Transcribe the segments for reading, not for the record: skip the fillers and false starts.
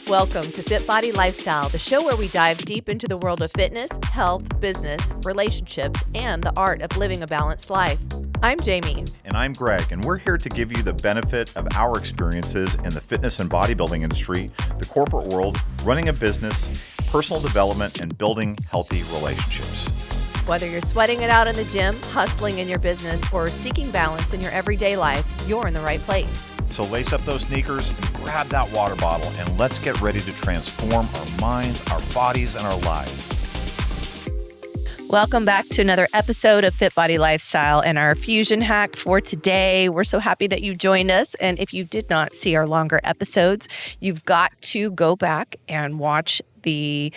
Welcome to FitBody Lifestyle, the show where we dive deep into the world of fitness, health, business, relationships, and the art of living a balanced life. I'm Jamie. And I'm Greg, and we're here to give you the benefit of our experiences in the fitness and bodybuilding industry, the corporate world, running a business, personal development, and building healthy relationships. Whether you're sweating it out in the gym, hustling in your business, or seeking balance in your everyday life, you're in the right place. So lace up those sneakers and grab that water bottle, and let's get ready to transform our minds, our bodies, and our lives. Welcome back to another episode of FitBody Lifestyle and our fusion hack for today. We're so happy that you joined us. And if you did not see our longer episodes, you've got to go back and watch the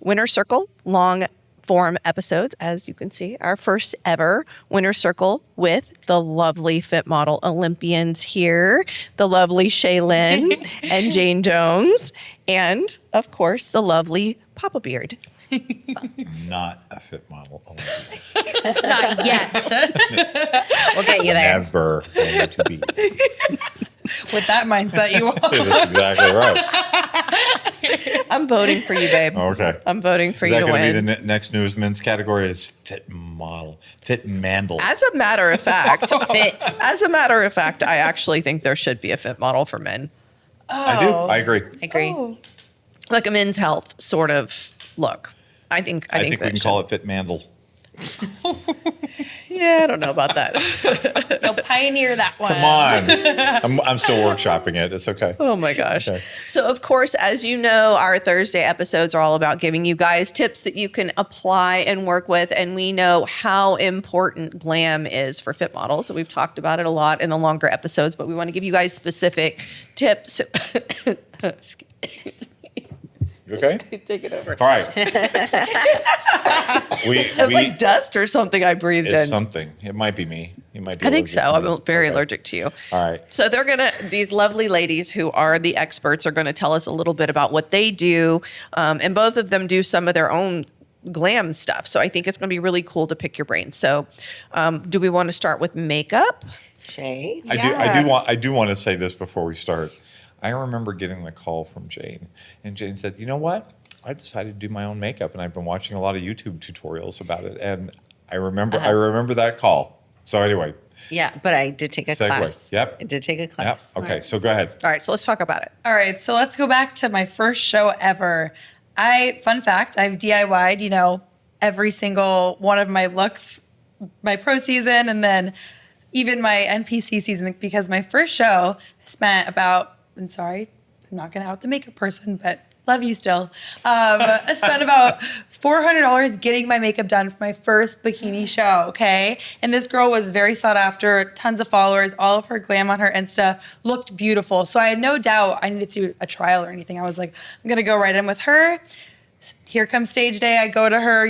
Winner Circle long form episodes. As you can see, our first ever Winner Circle with the lovely fit model Olympians here, the lovely Shealynn and Jane Jones, and of course, the lovely Papa Beard. Not a fit model. Not yet. We'll get you there. Never going to be. With that mindset, you won't. That's exactly right. I'm voting for you, babe. Okay. I'm voting for you to Is that going win. to be the next newest men's category? Is fit model, fit mandel. As a matter of fact, Fit. I actually think there should be a fit model for men. I do. I agree. Agree. Oh. Like a men's health sort of look. I think I think we can call it fit mandel. Yeah, I don't know about that. You'll pioneer that one. Come on. I'm still workshopping it. It's okay. Oh my gosh. Okay. So of course, as you know, our Thursday episodes are all about giving you guys tips that you can apply and work with. And we know how important Glam is for fit models. So we've talked about it a lot in the longer episodes, but we want to give you guys specific tips. You okay? Take it over. All right. It was like dust or something I breathed It's in. something. It might be me. You might be. I think so. allergic to I'm me. very Okay. allergic to you. All right. So these lovely ladies who are the experts are going to tell us a little bit about what they do. And both of them do some of their own glam stuff. So I think it's going to be really cool to pick your brain. So do we want to start with makeup? Shay. I do want to say this before we start. I remember getting the call from Jane, and Jane said, "You know what? I decided to do my own makeup, and I've been watching a lot of YouTube tutorials about it." And I remember that call. So anyway, Yeah, but I did take a segue. class. Yep. I did take a class. Yep. Okay. So go ahead. All right, so let's talk about it. All right, so let's go back to my first show ever. Fun fact, I've DIY'd, every single one of my looks, my pro season, and then even my NPC season, because my first show I spent about, I'm sorry, I'm not going to out the makeup person, but love you still. I spent about $400 getting my makeup done for my first bikini show, okay? And this girl was very sought after, tons of followers, all of her glam on her Insta, looked beautiful. So I had no doubt I needed to do a trial or anything. I was like, I'm gonna go right in with her. Here comes stage day, I go to her,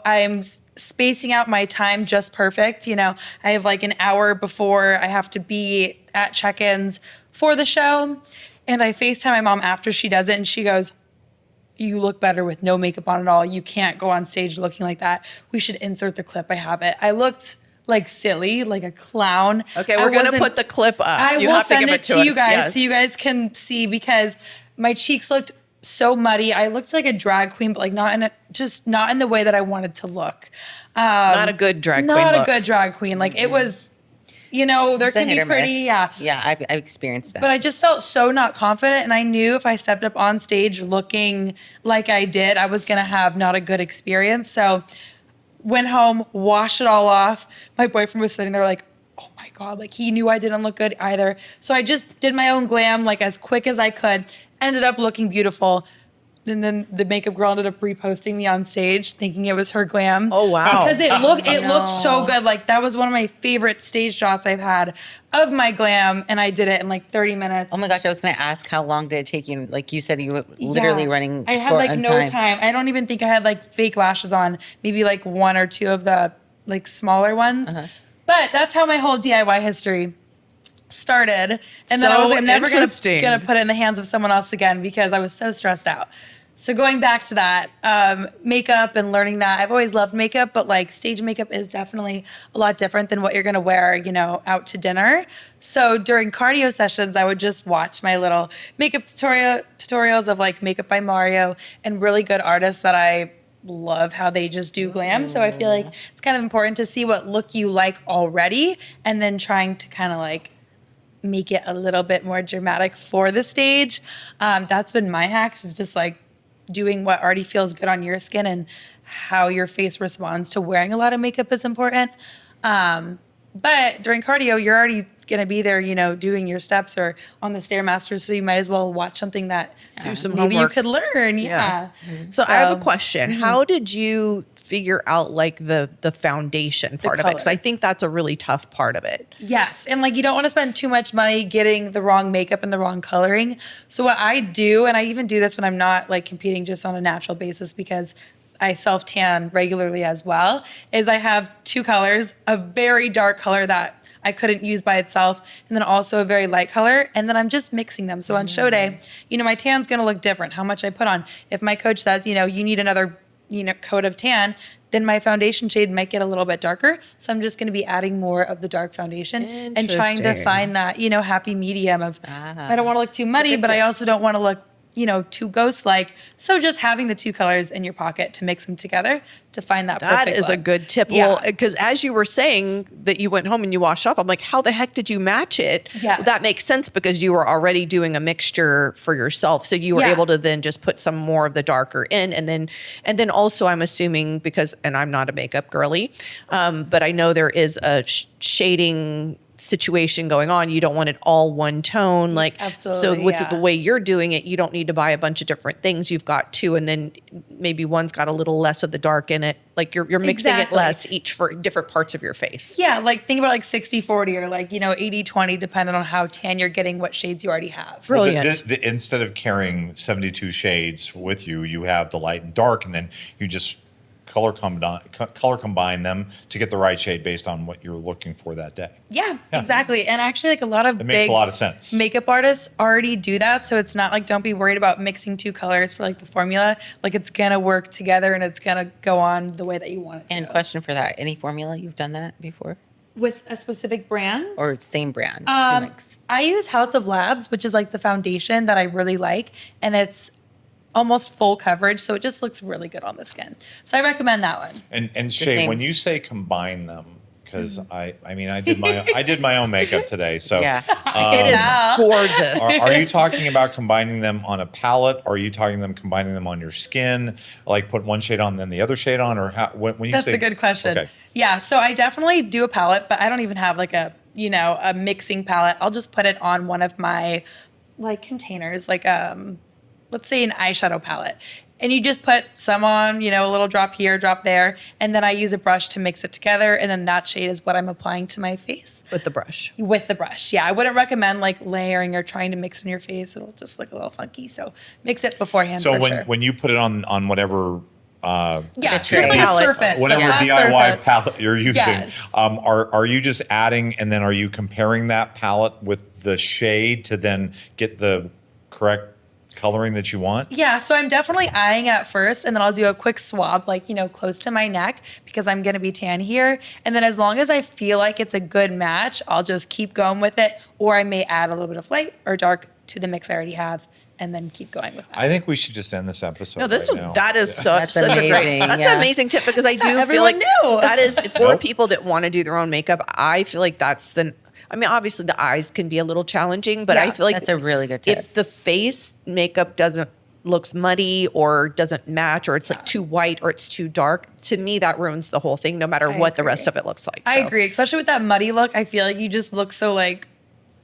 I'm spacing out my time just perfect. I have like an hour before I have to be at check-ins for the show. And I FaceTime my mom after she does it, and she goes, "You look better with no makeup on at all. You can't go on stage looking like that. We should insert the clip. I have it." I looked like silly, like a clown. Okay, we're going to put the clip up. I You will have to send give it to you us, guys yes. so you guys can see, because my cheeks looked so muddy. I looked like a drag queen, but like not in the way that I wanted to look. Not a good drag queen Not a look. good drag queen. Like it was, there It's a can hit be or miss. pretty, yeah. Yeah, I've experienced that. But I just felt so not confident, and I knew if I stepped up on stage looking like I did, I was gonna have not a good experience. So went home, washed it all off. My boyfriend was sitting there like, oh my God, like he knew I didn't look good either. So I just did my own glam like as quick as I could, ended up looking beautiful. And then the makeup girl ended up reposting me on stage thinking it was her glam. Oh, wow. Because it looked so good. Like that was one of my favorite stage shots I've had of my glam, and I did it in like 30 minutes. Oh my gosh, I was going to ask, how long did it take you? Like you said, you were literally Yeah. running. I had short like on no time. I don't even think I had like fake lashes on. Maybe like one or two of the like smaller ones. But that's how my whole DIY history started. And then I So was like, I'm never interesting. gonna put it in the hands of someone else again because I was so stressed out. So going back to that, makeup and learning that, I've always loved makeup, but like stage makeup is definitely a lot different than what you're gonna wear, out to dinner. So during cardio sessions, I would just watch my little makeup tutorials of like Makeup by Mario and really good artists that I love how they just do glam. So I feel like it's kind of important to see what look you like already and then trying to kind of like make it a little bit more dramatic for the stage. That's been my hack, is just like doing what already feels good on your skin, and how your face responds to wearing a lot of makeup is important. But during cardio, you're already going to be there, doing your steps or on the Stairmaster. So you might as well watch something that Do some maybe homework. you could learn. Yeah. So I have a question. How did you figure out like the foundation part of it? Because color. I think that's a really tough part of it. Yes. And like you don't want to spend too much money getting the wrong makeup and the wrong coloring. So what I do, and I even do this when I'm not like competing, just on a natural basis, because I self-tan regularly as well, is I have two colors, a very dark color that I couldn't use by itself, and then also a very light color, and then I'm just mixing them. So on show day, my tan's gonna look different, how much I put on. If my coach says, you need another, coat of tan, then my foundation shade might get a little bit darker. So I'm just gonna be adding more of the dark foundation and trying to Interesting. find that, happy medium of, I don't wanna look too muddy, but I also don't wanna look too ghost-like. So just having the two colors in your pocket to mix them together to find that That perfect is a look. good tip. Yeah. Well, because as you were saying that you went home and you washed off, I'm like, how the heck did you match it? Yes. Well, that makes sense because you were already doing a mixture for yourself. So you were Yeah. able to then just put some more of the darker in. And then also I'm assuming because, and I'm not a makeup girly, but I know there is a shading situation going on. You don't want it all one tone. Like, Absolutely, so with yeah. the way you're doing it, you don't need to buy a bunch of different things. You've got two, and then maybe one's got a little less of the dark in it. Like you're mixing Exactly. it less each for different parts of your face. Yeah, like think about like 60-40 or like, 80-20, depending on how tan you're getting, what shades you already have. Brilliant. Instead of carrying 72 shades with you, you have the light and dark, and then you just color combine them to get the right shade based on what you're looking for that day. Yeah, exactly. And actually, like a lot of It makes big a lot of sense. makeup artists already do that. So it's not like, don't be worried about mixing two colors for like the formula. Like it's going to work together and it's going to go on the way that you want it to. And question for that, any formula, you've done that before? With a specific brand? Or same brand to mix? I use House of Labs, which is like the foundation that I really like. And it's almost full coverage, so it just looks really good on the skin. So I recommend that one. And Shay, same. when you say combine them, because I did my own makeup today, so Yeah. It is gorgeous. Are you talking about combining them on a palette? Or are you talking them combining them on your skin, like put one shade on then the other shade on, or how? When you That's say, a good question. Okay. Yeah, so I definitely do a palette, but I don't even have like a mixing palette. I'll just put it on one of my like containers, like let's say an eyeshadow palette. And you just put some on, a little drop here, drop there, and then I use a brush to mix it together, and then that shade is what I'm applying to my face. With the brush. With the brush, yeah. I wouldn't recommend like layering or trying to mix in your face. It'll just look a little funky. So mix it beforehand. So for sure. when you put it on whatever Yeah, Like a just like a palette. surface. whatever Yeah, DIY surface. palette you're using, Yes. are you just adding and then are you comparing that palette with the shade to then get the correct coloring that you want? Yeah, so I'm definitely eyeing it at first, and then I'll do a quick swab, like, close to my neck, because I'm gonna be tan here. And then as long as I feel like it's a good match, I'll just keep going with it, or I may add a little bit of light or dark to the mix I already have, and then keep going with that. I think we should just end this episode. No, this right is now. that is such a great. amazing, That's yeah. an amazing tip because I do feel everyone like knew. that is for Nope. people that want to do their own makeup. I feel like that's the. I mean, obviously the eyes can be a little challenging, but Yeah, I feel like that's a really good tip. If the face makeup looks muddy or doesn't match, or it's like too white or it's too dark, to me that ruins the whole thing. No matter I what the agree. rest of it looks like. I So. agree, especially with that muddy look. I feel like you just look so like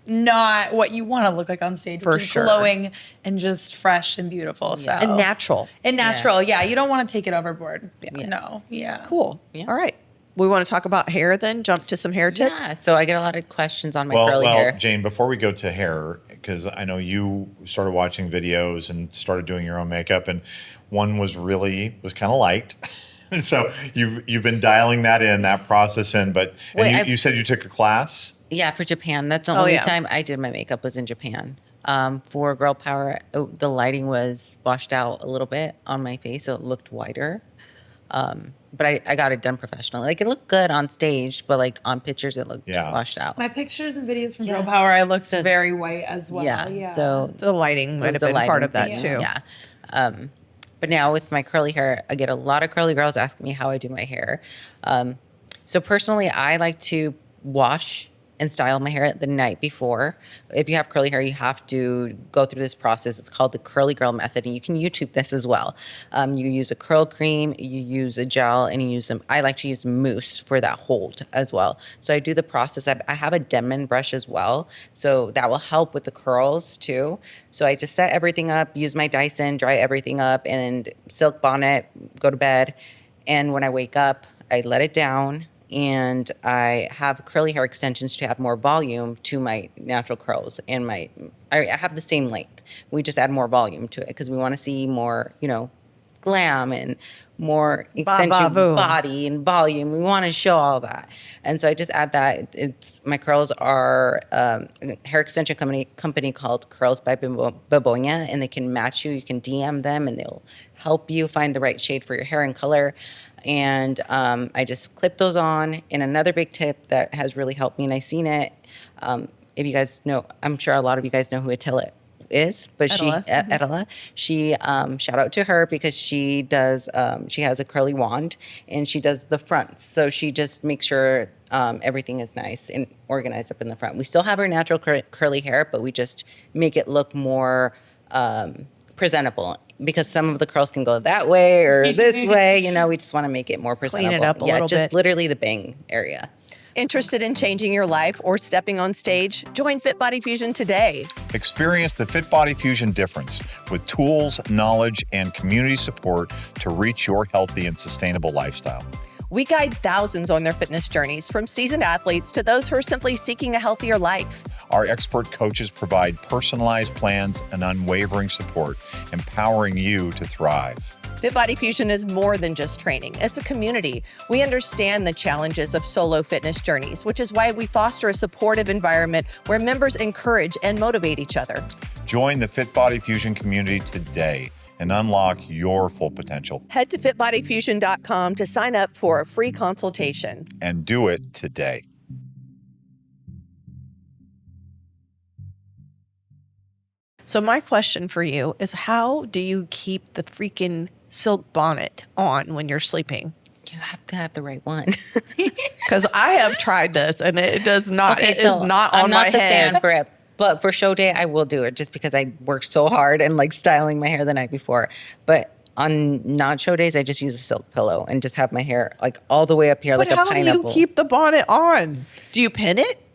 not what you want to look like on stage, For which is sure. glowing and just fresh and beautiful. So And natural. And natural, yeah. You don't want to take it overboard. Yeah. Yes. No, yeah. Cool. Yeah. All right. We want to talk about hair then. Jump to some hair tips. Yeah, so I get a lot of questions on my Well, curly hair. Jane, before we go to hair, because I know you started watching videos and started doing your own makeup, and one was kind of light. And so you've been dialing that process in, but Wait, you said you took a class. Yeah, for Japan. That's the Oh, only yeah. time I did my makeup was in Japan. For Girl Power, the lighting was washed out a little bit on my face, so it looked whiter. But I got it done professionally. Like, it looked good on stage, but like on pictures, it looked washed out. My pictures and videos from Girl Power, I looked very white as well. Yeah. So The lighting might have the been part lighting of that thing, too. Yeah. But now with my curly hair, I get a lot of curly girls asking me how I do my hair. So personally, I like to wash and style my hair the night before. If you have curly hair, you have to go through this process. It's called the curly girl method, and you can YouTube this as well. You use a curl cream, you use a gel, and you use them. I like to use mousse for that hold as well. So I do the process. I have a Denman brush as well, so that will help with the curls too. So I just set everything up, use my Dyson, dry everything up, and silk bonnet, go to bed. And when I wake up, I let it down, and I have curly hair extensions to add more volume to my natural curls. And I have the same length. We just add more volume to it because we want to see more, glam and more extension boom. body and volume. We want to show all that. And so I just add that. My curls are a hair extension company called Curls by Babonia, and they can match you. You can DM them, and they'll help you find the right shade for your hair and color. And I just clip those on. And another big tip that has really helped me, and I've seen it, if you guys know, I'm sure a lot of you guys know who Attila is, but Attila, she shout out to her because she does, she has a curly wand and she does the fronts. So she just makes sure everything is nice and organized up in the front. We still have our natural curly hair, but we just make it look more presentable. Because some of the curls can go that way or this way, we just want to make it more presentable. Clean it up a little just bit. literally the bang area. Interested in changing your life or stepping on stage? Join FitBody Fusion today. Experience the FitBody Fusion difference with tools, knowledge, and community support to reach your healthy and sustainable lifestyle. We guide thousands on their fitness journeys, from seasoned athletes to those who are simply seeking a healthier life. Our expert coaches provide personalized plans and unwavering support, empowering you to thrive. FitBody Fusion is more than just training. It's a community. We understand the challenges of solo fitness journeys, which is why we foster a supportive environment where members encourage and motivate each other. Join the FitBody Fusion community today and unlock your full potential. Head to fitbodyfusion.com to sign up for a free consultation. And do it today. So my question for you is, how do you keep the freaking silk bonnet on when you're sleeping? You have to have the right one. Because I have tried this and it does not. It is not on my head. I'm not the fan for it. But for show day, I will do it just because I worked so hard and like styling my hair the night before. But on non-show days, I just use a silk pillow and just have my hair like all the way up here, like a pineapple. How do you keep the bonnet on? Do you pin it?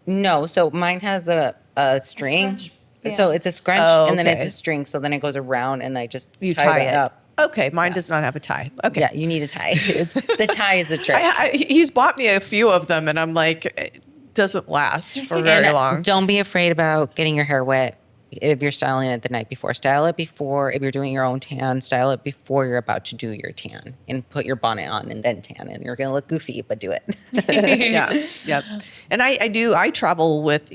No, so mine has a string. Yeah. So it's a scrunch and then it's okay. a string. So then it goes around and I just You tie it up. Okay, mine does not have a tie. Okay. Yeah, you need a tie. The tie is a trick. He's bought me a few of them and I'm like, it doesn't last for very long. Don't be afraid about getting your hair wet if you're styling it the night before. Style it before, if you're doing your own tan, style it before you're about to do your tan and put your bonnet on and then tan. And you're going to look goofy, but do it. Yeah, yep. And I travel with,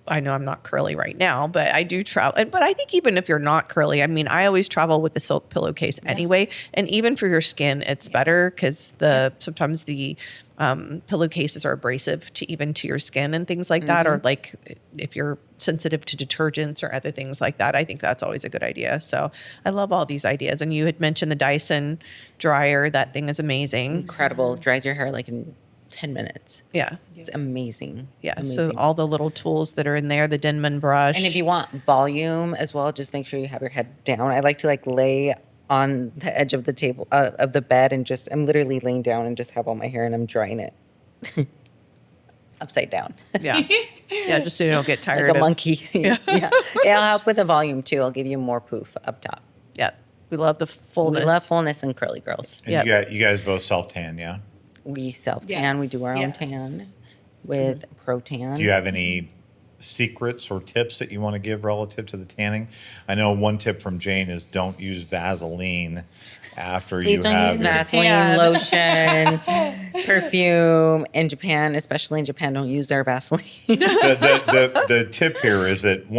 I know I'm not curly right now, but I do travel. But I think even if you're not curly, I mean, I always travel with a silk pillowcase anyway. And even for your skin, it's better because sometimes the pillowcases are abrasive to your skin and things like that. Or like if you're sensitive to detergents or other things like that, I think that's always a good idea. So I love all these ideas. And you had mentioned the Dyson dryer. That thing is amazing. Incredible. Dries your hair like in 10 minutes. Yeah. It's amazing. Yeah. Amazing. So all the little tools that are in there, the Denman brush. And if you want volume as well, just make sure you have your head down. I like to like lay on the edge of the table, of the bed, and I'm literally laying down and just have all my hair and I'm drying it upside down. Yeah. Yeah. Just so you don't get tired like a monkey. Yeah. It'll help with the volume too. I'll give you more poof up top. Yeah. We love the fullness. We love fullness and curly girls. And you guys both self-tan, yeah? We self-tan. We do our own tan with Pro-Tan. Do you have any secrets or tips that you want to give relative to the tanning? I know one tip from Jane is don't use Vaseline after Please you don't have use Vaseline lotion. perfume in Japan, especially in Japan, don't use their Vaseline. The tip here is that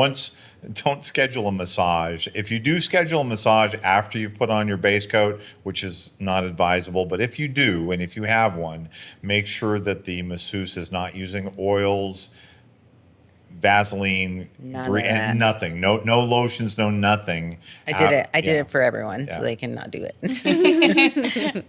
don't schedule a massage. If you do schedule a massage after you've put on your base coat, which is not advisable, but if you do, and if you have one, make sure that the masseuse is not using oils, Vaseline, and nothing. No lotions, no nothing. I did it for everyone, so they cannot do it.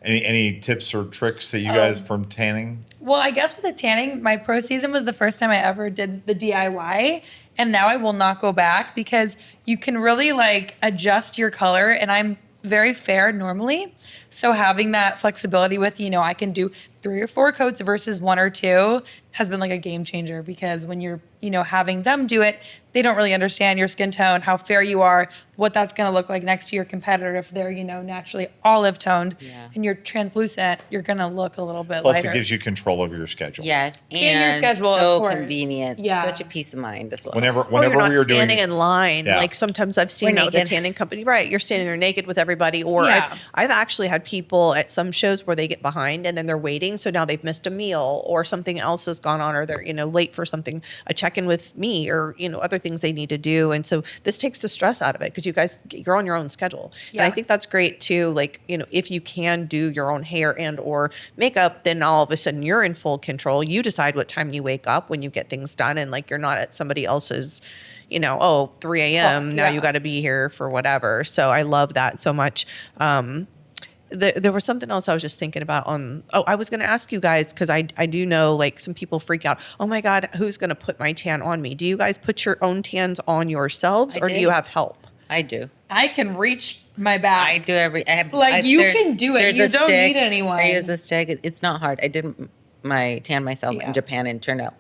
Any tips or tricks that you guys from tanning? Well, I guess with the tanning, my pro season was the first time I ever did the DIY, and now I will not go back because you can really like adjust your color, and I'm very fair normally. So having that flexibility with, I can do 3 or 4 coats versus 1 or 2 has been like a game changer, because when you're, having them do it, they don't really understand your skin tone, how fair you are, what that's going to look like next to your competitor. If they're, naturally olive toned and you're translucent, you're going to look a little bit Plus, lighter. it gives you control over your schedule. Yes, And your schedule, so of course. convenient. Yeah. Such a peace of mind as well. Whenever You're not we were doing standing in line. Yeah. Like sometimes I've seen We're that with the naked. tanning company. Right. You're standing there naked with everybody. Or Yeah. I've actually had people at some shows where they get behind and then they're waiting. So now they've missed a meal or something else has gone on, or they're, late for something, a check-in with me, or, other things they need to do. And so this takes the stress out of it because you're on your own schedule. Yeah. And I think that's great too. Like, if you can do your own hair and or makeup, then all of a sudden you're in full control. You decide what time you wake up when you get things done. And like, you're not at somebody else's, 3 a.m. Now you got to be here for whatever. So I love that so much. There was something else I was just thinking about I was going to ask you guys, because I do know like some people freak out. Oh my God, who's going to put my tan on me? Do you guys put your own tans on yourselves or do you have help? I do. I can reach my back. I do you can do it. there's You a don't stick. need anyone. I use a stick. It's not hard. I did my tan myself in Japan and it turned out.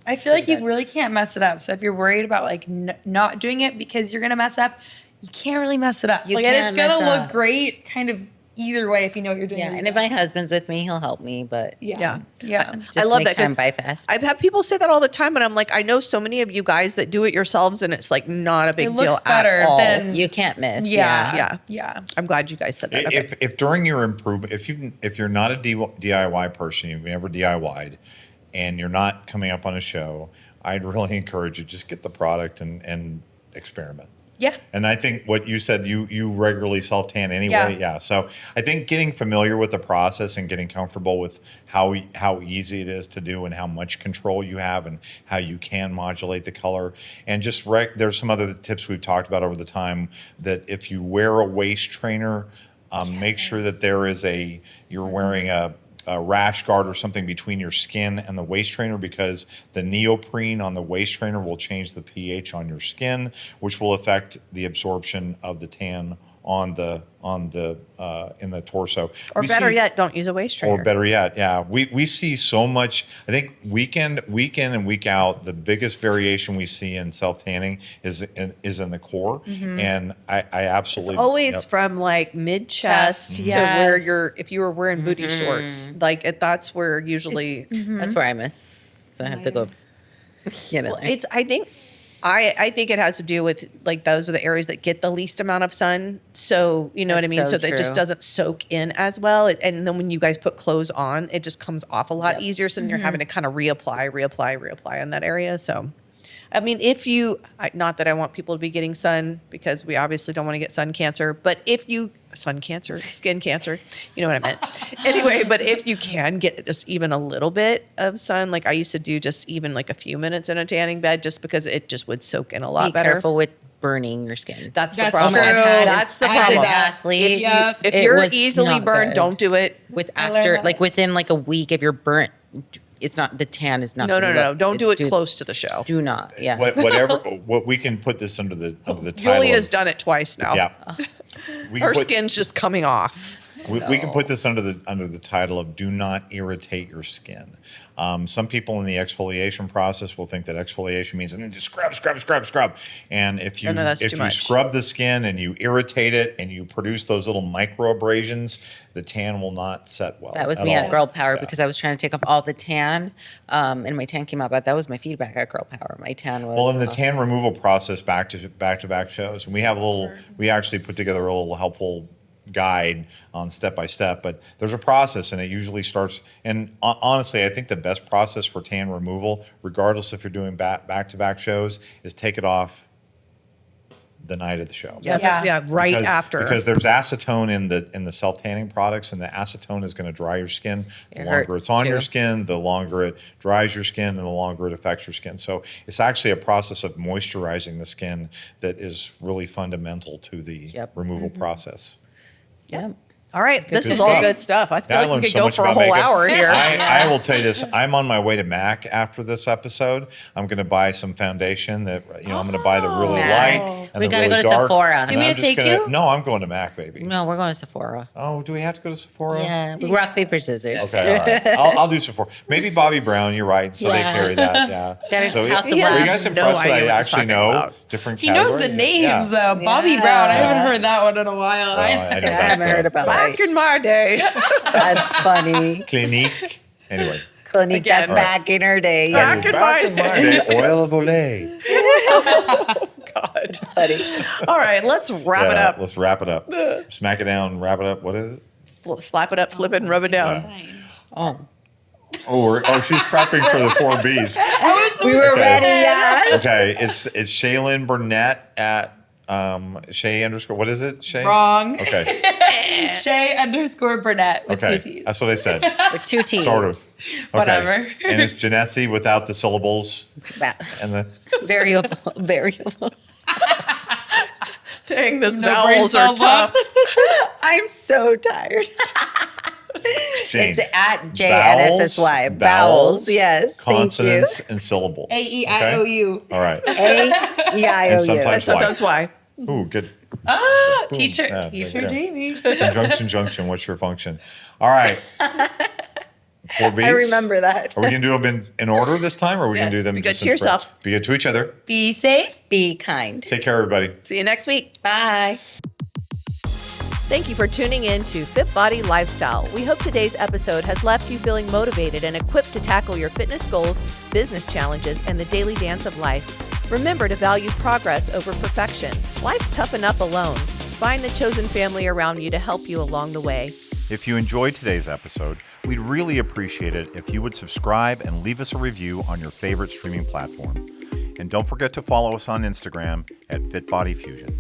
I feel like you really can't mess it up. So if you're worried about like not doing it because you're gonna mess up, you can't really mess it up. You and can't it's gonna mess look up. great, kind of either way if you know what you're doing. Yeah, and if my husband's with me, he'll help me. But yeah. just I love make that time 'cause by fast. I've had people say that all the time, and I'm like, I know so many of you guys that do it yourselves, and it's like not a big It deal looks better at all. than You can't miss. Yeah. Yeah. I'm glad you guys said that. Okay. If during your improvement, if you're not a DIY person, you've never DIY'd, and you're not coming up on a show, I'd really encourage you just get the product and experiment. Yeah. And I think what you said, you regularly self-tan anyway. Yeah. So I think getting familiar with the process and getting comfortable with how easy it is to do and how much control you have and how you can modulate the color. And just there's some other tips we've talked about over the time, that if you wear a waist trainer, make sure that you're wearing a rash guard or something between your skin and the waist trainer, because the neoprene on the waist trainer will change the pH on your skin, which will affect the absorption of the tan in the torso. Or better yet, don't use a waist trainer. Or better yet, yeah. We see so much. I think week in and week out, the biggest variation we see in self-tanning is in the core. And I absolutely... It's always from like mid-chest to where if you were wearing booty shorts. Like that's where usually... That's where I miss. So I have to go get it. It's, I think it has to do with like those are the areas that get the least amount of sun. So you know what I mean? So that it just doesn't soak in as well. And then when you guys put clothes on, it just comes off a lot easier. So then you're having to kind of reapply in that area. So I mean, not that I want people to be getting sun, because we obviously don't want to get skin cancer, you know what I meant. Anyway, but if you can get just even a little bit of sun, like I used to do just even like a few minutes in a tanning bed, just because it just would soak in a lot Be better. careful with burning your skin. That's the That's problem. true. That's the As problem. an athlete, If it you're was easily not burned, good. don't do it. Within like a week, if you're burnt, it's not, the tan is not. No. gonna look- Don't do it close to the show. Do not. Yeah. What we can put this under the title. Julia's done it twice now. Yeah. We Her can put- skin's just coming off. We can put this under the title of "Do not irritate your skin." Some people in the exfoliation process will think that exfoliation means and then just scrub. And if you that's too much. scrub the skin and you irritate it and you produce those little micro abrasions, the tan will not set well. That was at me all. at Girl Power Yeah. because I was trying to take off all the tan, and my tan came out. But that was my feedback at Girl Power. My tan was Well, in the tan removal process, back to back shows, and we actually put together a little helpful guide on step by step, but there's a process, and it usually starts. And honestly, I think the best process for tan removal, regardless if you're doing back-to-back shows, is take it off the night of the show. Right Because- after. because there's acetone in the self tanning products, and the acetone is going to dry your skin. The It longer hurts it's on your too. skin, the longer it dries your skin, and the longer it affects your skin. So it's actually a process of moisturizing the skin that is really fundamental to the Yep. removal process. Yeah. All right, this Good was all stuff. good stuff. I feel I like we learned could so go much for a about whole makeup. hour here. I will tell you this. I'm on my way to MAC after this episode. I'm going to buy some foundation that, I'm going to buy the really MAC. light and We the gotta really go to dark. Sephora. and Do you want I'm me to just take gonna- you? No, I'm going to MAC, baby. No, we're going to Sephora. Oh, do we have to go to Sephora? Yeah, we rock, paper, scissors. Okay, all right. I'll do Sephora. Maybe Bobby Brown. You're right. So Yeah. they carry that. Yeah. Gotta So House of were you Glam. guys No impressed that idea I what he's actually talking know about. different He knows the categories? names Yeah. though. Bobby Yeah. Brown. I haven't heard that one in a while. Well, I know I that's haven't heard about Back that. in my day. That's funny. Clinique. Anyway. Clinique, Again. that's back in her day. Back in my day. Oil of Olay. God. Funny. All right, let's wrap it Yeah, up. Let's wrap it up. Smack it down, wrap it up. What is it? Slap it up, flip it, and rub it down. Oh, She's prepping for the 4 Bs. we were Okay. ready, yeah. Okay, it's Shealynn Burnett at Shay _ what is it? Shay? Wrong. Okay. Shay_Burnett with Okay. 2 T's. That's what I said. With 2 T's. Sort of. Okay. Whatever. And it's Genesi without the syllables That- and the variable. Dang, those No vowels brain are cells left. tough. I'm so tired. Jane. It's at JNSSY. Vowels. Yes. Consonants and syllables. AEIOU. All right. Thank you. A-E-I-O-U. And sometimes Sometimes why? Ooh, good. Teacher Yeah, yeah. Jamie. Conjunction, junction. What's your function? All right. 4 Bs. I remember that. Are we going to do them in order this time, or are we going to Yes. do them Be good just to in sprint? yourself. Be good to each other. Be safe. Be kind. Take care, everybody. See you next week. Bye. Thank you for tuning in to FitBody Lifestyle. We hope today's episode has left you feeling motivated and equipped to tackle your fitness goals, business challenges, and the daily dance of life. Remember to value progress over perfection. Life's tough enough alone. Find the chosen family around you to help you along the way. If you enjoyed today's episode, we'd really appreciate it if you would subscribe and leave us a review on your favorite streaming platform. And don't forget to follow us on Instagram at FitBody Fusion.